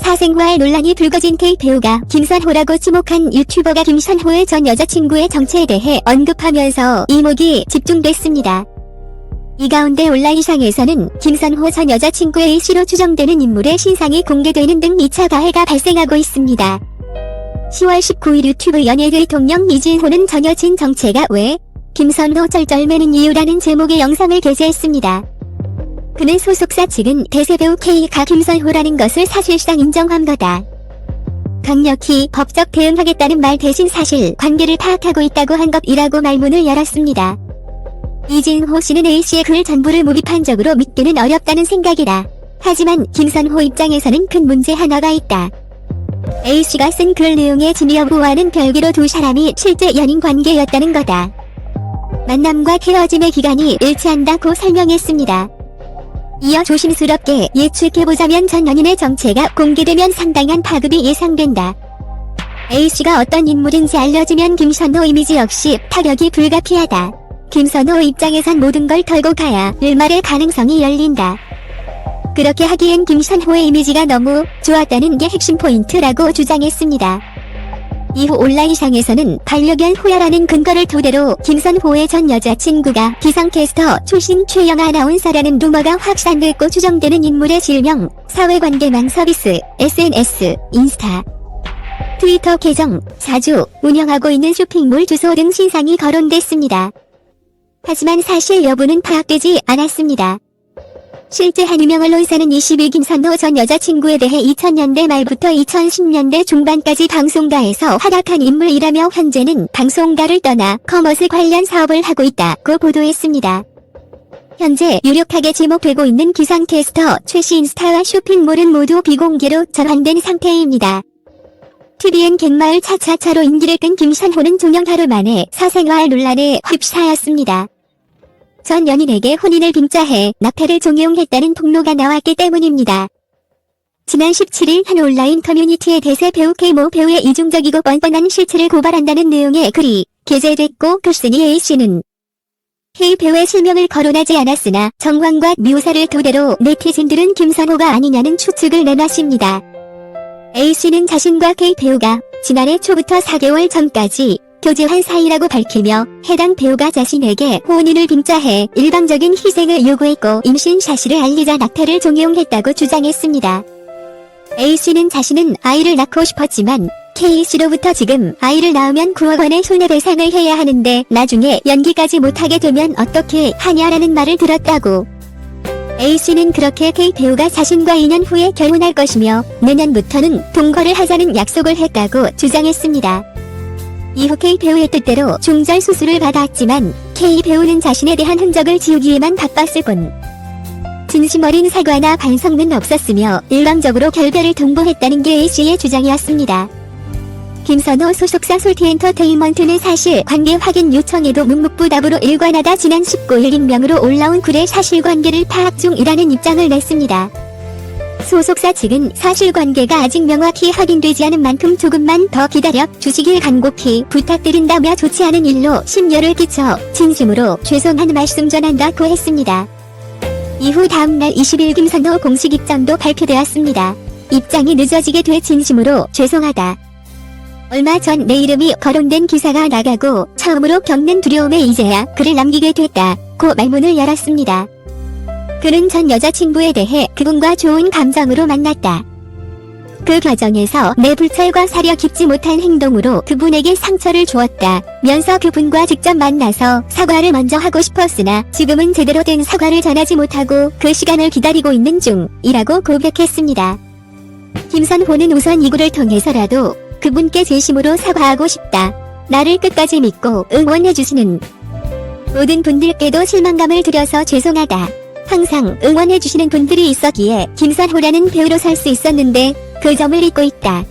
사생활 논란이 불거진 K배우가 김선호라고 지목한 유튜버가 김선호의 전 여자친구의 정체에 대해 언급하면서 이목이 집중됐습니다. 이 가운데 온라인상에서는 김선호 전 여자친구의 A씨로 추정되는 인물의 신상이 공개되는 등 2차 가해가 발생하고 있습니다. 10월 19일 유튜브 연예계 통령 이진호는 전 여친 정체가 왜 김선호 쩔쩔매는 이유라는 제목의 영상을 게재했습니다. 그는 소속사 측은 대세배우 K가 김선호라는 것을 사실상 인정한 거다. 강력히 법적 대응하겠다는 말 대신 사실 관계를 파악하고 있다고 한 것이라고 말문을 열었습니다. 이진호 씨는 A씨의 글 전부를 무비판적으로 믿기는 어렵다는 생각이다. 하지만 김선호 입장에서는 큰 문제 하나가 있다. A씨가 쓴 글 내용의 진위 여부와는 별개로 두 사람이 실제 연인 관계였다는 거다. 만남과 헤어짐의 기간이 일치한다고 설명했습니다. 이어 조심스럽게 예측해보자면 전 연인의 정체가 공개되면 상당한 파급이 예상된다. A씨가 어떤 인물인지 알려지면 김선호 이미지 역시 타격이 불가피하다. 김선호 입장에선 모든 걸 털고 가야 일말의 가능성이 열린다. 그렇게 하기엔 김선호의 이미지가 너무 좋았다는 게 핵심 포인트라고 주장했습니다. 이후 온라인상에서는 반려견 호야라는 근거를 토대로 김선호의 전 여자친구가 기상캐스터 출신 최영아 아나운서라는 루머가 확산됐고 추정되는 인물의 실명, 사회관계망 서비스, SNS, 인스타, 트위터 계정, 자주 운영하고 있는 쇼핑몰 주소 등 신상이 거론됐습니다. 하지만 사실 여부는 파악되지 않았습니다. 실제 한 유명 언론사는 20일 김선호 전 여자친구에 대해 2000년대 말부터 2010년대 중반까지 방송가에서 활약한 인물이라며 현재는 방송가를 떠나 커머스 관련 사업을 하고 있다고 보도했습니다. 현재 유력하게 지목되고 있는 기상캐스터 최씨 인스타와 쇼핑몰은 모두 비공개로 전환된 상태입니다. TVN 갯마을 차차차로 인기를 끈 김선호는 종영 하루 만에 사생활 논란에 휩싸였습니다. 전 연인에게 혼인을 빙자해 낙태를 종용했다는 폭로가 나왔기 때문입니다. 지난 17일 한 온라인 커뮤니티에 대세 배우 K모 배우의 이중적이고 뻔뻔한 실체를 고발한다는 내용의 글이 게재됐고 글쓴이 A씨는 K배우의 실명을 거론하지 않았으나 정황과 묘사를 토대로 네티즌들은 김선호가 아니냐는 추측을 내놨습니다. A씨는 자신과 K배우가 지난해 초부터 4개월 전까지 교제한 사이라고 밝히며 해당 배우가 자신에게 혼인을 빙자해 일방적인 희생을 요구했고 임신 사실을 알리자 낙태를 종용했다고 주장했습니다. A씨는 자신은 아이를 낳고 싶었지만 K씨로부터 지금 아이를 낳으면 9억 원의 손해배상을 해야 하는데 나중에 연기까지 못하게 되면 어떻게 하냐라는 말을 들었다고. A씨는 그렇게 K배우가 자신과 2년 후에 결혼할 것이며 내년부터는 동거를 하자는 약속을 했다고 주장했습니다. 이후 K배우의 뜻대로 중절 수술을 받았지만 K배우는 자신에 대한 흔적을 지우기에만 바빴을 뿐 진심 어린 사과나 반성은 없었으며 일방적으로 결별을 통보했다는 게 A씨의 주장이었습니다. 김선호 소속사 솔티엔터테인먼트는 사실 관계 확인 요청에도 묵묵부답으로 일관하다 지난 19일 익명으로 올라온 글의 사실관계를 파악 중이라는 입장을 냈습니다. 소속사 측은 사실관계가 아직 명확히 확인되지 않은 만큼 조금만 더 기다려 주시길 간곡히 부탁드린다며 좋지 않은 일로 심려를 끼쳐 진심으로 죄송한 말씀 전한다고 했습니다. 이후 다음날 20일 김선호 공식 입장도 발표되었습니다. 입장이 늦어지게 돼 진심으로 죄송하다. 얼마 전 내 이름이 거론된 기사가 나가고 처음으로 겪는 두려움에 이제야 글을 남기게 됐다고 말문을 열었습니다. 그는 전 여자친구에 대해 그분과 좋은 감정으로 만났다. 그 과정에서 내 불찰과 사려 깊지 못한 행동으로 그분에게 상처를 주었다. 면서 그분과 직접 만나서 사과를 먼저 하고 싶었으나 지금은 제대로 된 사과를 전하지 못하고 그 시간을 기다리고 있는 중이라고 고백했습니다. 김선호는 우선 이 글을 통해서라도 그분께 진심으로 사과하고 싶다. 나를 끝까지 믿고 응원해주시는 모든 분들께도 실망감을 드려서 죄송하다. 항상 응원해주시는 분들이 있었기에 김선호라는 배우로 살 수 있었는데 그 점을 잊고 있다.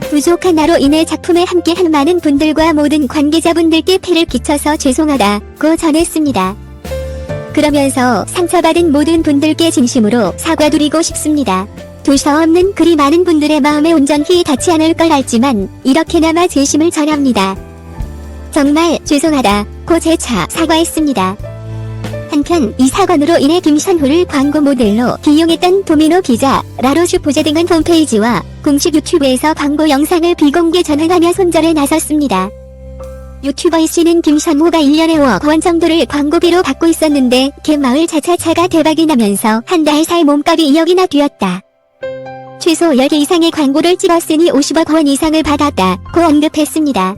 부족한 나로 인해 작품에 함께한 많은 분들과 모든 관계자분들께 폐를 끼쳐서 죄송하다고 전했습니다. 그러면서 상처받은 모든 분들께 진심으로 사과드리고 싶습니다. 두서없는 그리 많은 분들의 마음에 온전히 닿지 않을 걸 알지만 이렇게나마 진심을 전합니다. 정말 죄송하다고 재차 사과했습니다. 한편 이 사건으로 인해 김선호를 광고 모델로 기용했던 도미노 피자, 라로슈 포자 등은 홈페이지와 공식 유튜브에서 광고 영상을 비공개 전환하며 손절에 나섰습니다. 유튜버 이씨는 김선호가 1년에 5억 원 정도를 광고비로 받고 있었는데 갯마을 차차차가 대박이 나면서 한 달 사이 몸값이 2억이나 뛰었다. 최소 10개 이상의 광고를 찍었으니 50억 원 이상을 받았다고 언급했습니다.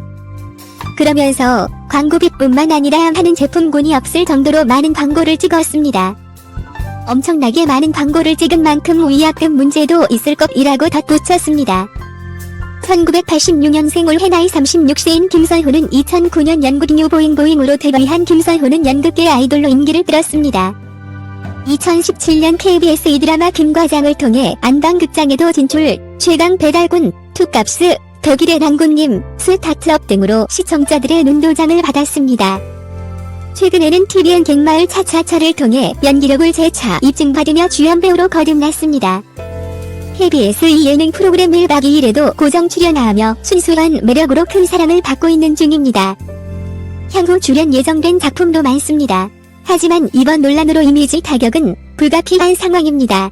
그러면서 광고비뿐만 아니라 하는 제품군이 없을 정도로 많은 광고를 찍었습니다. 엄청나게 많은 광고를 찍은 만큼 위약금 문제도 있을 것이라고 덧붙였습니다. 1986년생 올해 나이 36세인 김선호는 2009년 연극 뉴보잉보잉으로 데뷔한 김선호는 연극계 아이돌로 인기를 끌었습니다. 2017년 KBS 이드라마 김과장을 통해 안방극장에도 진출, 최강 배달군, 투캅스, 독일의 랑군님, 스타트업 등으로 시청자들의 눈도장을 받았습니다. 최근에는 TVN 갯마을 차차차를 통해 연기력을 재차 입증받으며 주연 배우로 거듭났습니다. KBS 이 예능 프로그램 1박 2일에도 고정 출연하며 순수한 매력으로 큰 사랑을 받고 있는 중입니다. 향후 출연 예정된 작품도 많습니다. 하지만 이번 논란으로 이미지 타격은 불가피한 상황입니다.